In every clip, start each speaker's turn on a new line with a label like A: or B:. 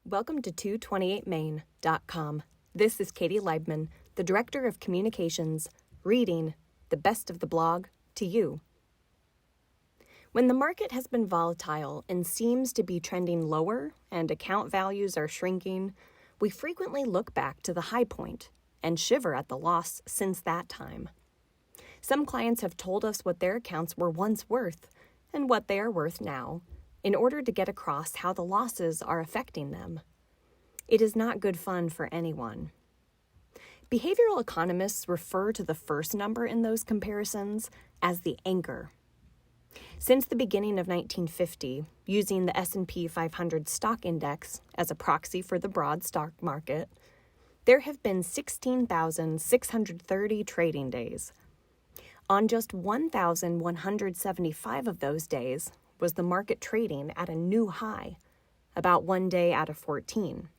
A: Welcome to 228main.com. This is Katie Leibman, the Director of Communications, reading the best of the blog to you. When the market has been volatile and seems to be trending lower and account values are shrinking, we frequently look back to the high point and shiver at the loss since that time. Some clients have told us what their accounts were once worth and what they are worth now, in order to get across how the losses are affecting them. It is not good fun for anyone. Behavioral economists refer to the first number in those comparisons as the anchor. Since the beginning of 1950, using the S&P 500 stock index as a proxy for the broad stock market, there have been 16,630 trading days. On just 1,175 of those days, was the market trading at a new high, about 1 day out of 14.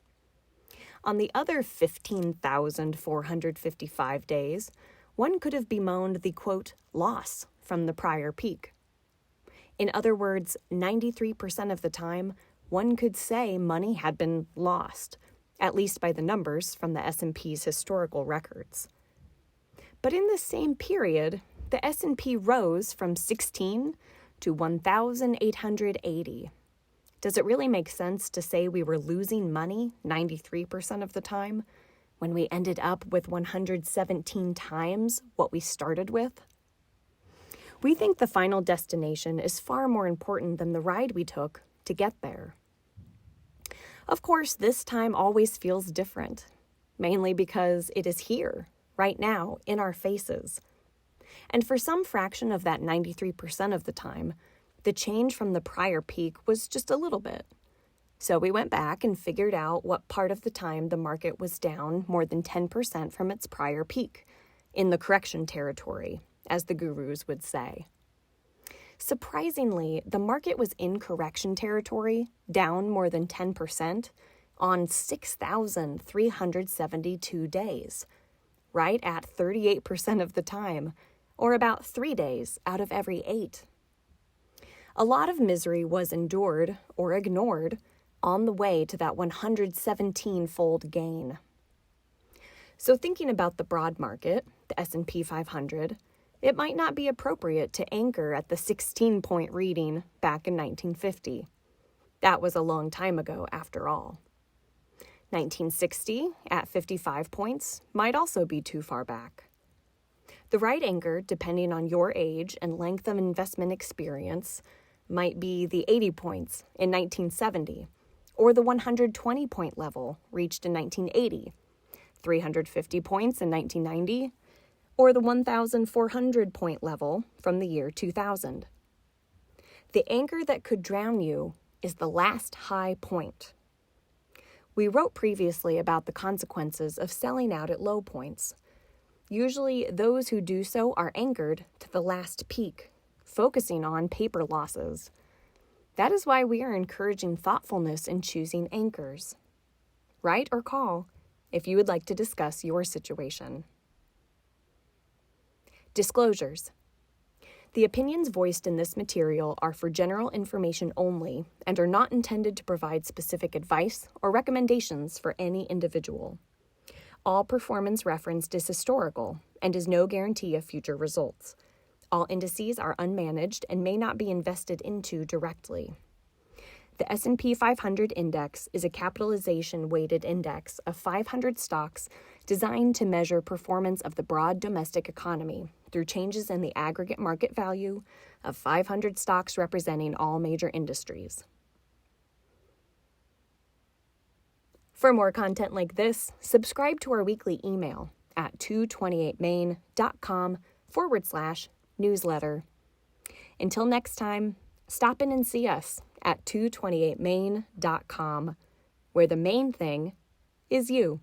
A: On the other 15,455 days, one could have bemoaned the, quote, loss from the prior peak. In other words, 93% of the time, one could say money had been lost, at least by the numbers from the S&P's historical records. But in the same period, the S&P rose from 16 to 1,880. Does it really make sense to say we were losing money 93% of the time when we ended up with 117 times what we started with? We think the final destination is far more important than the ride we took to get there. Of course, this time always feels different, mainly because it is here, right now, in our faces. And for some fraction of that 93% of the time, the change from the prior peak was just a little bit. So we went back and figured out what part of the time the market was down more than 10% from its prior peak, in the correction territory, as the gurus would say. Surprisingly, the market was in correction territory, down more than 10%, on 6,372 days, right at 38% of the time, or about 3 days out of every 8. A lot of misery was endured or ignored on the way to that 117-fold gain. So thinking about the broad market, the S&P 500, it might not be appropriate to anchor at the 16-point reading back in 1950. That was a long time ago, after all. 1960, at 55 points, might also be too far back. The right anchor, depending on your age and length of investment experience, might be the 80 points in 1970, or the 120-point level reached in 1980, 350 points in 1990, or the 1,400-point level from the year 2000. The anchor that could drown you is the last high point. We wrote previously about the consequences of selling out at low points. Usually, those who do so are anchored to the last peak, focusing on paper losses. That is why we are encouraging thoughtfulness in choosing anchors. Write or call if you would like to discuss your situation. Disclosures. The opinions voiced in this material are for general information only and are not intended to provide specific advice or recommendations for any individual. All performance referenced is historical and is no guarantee of future results. All indices are unmanaged and may not be invested into directly. The S&P 500 index is a capitalization-weighted index of 500 stocks designed to measure performance of the broad domestic economy through changes in the aggregate market value of 500 stocks representing all major industries. For more content like this, subscribe to our weekly email at 228main.com/newsletter. Until next time, stop in and see us at 228main.com, where the main thing is you.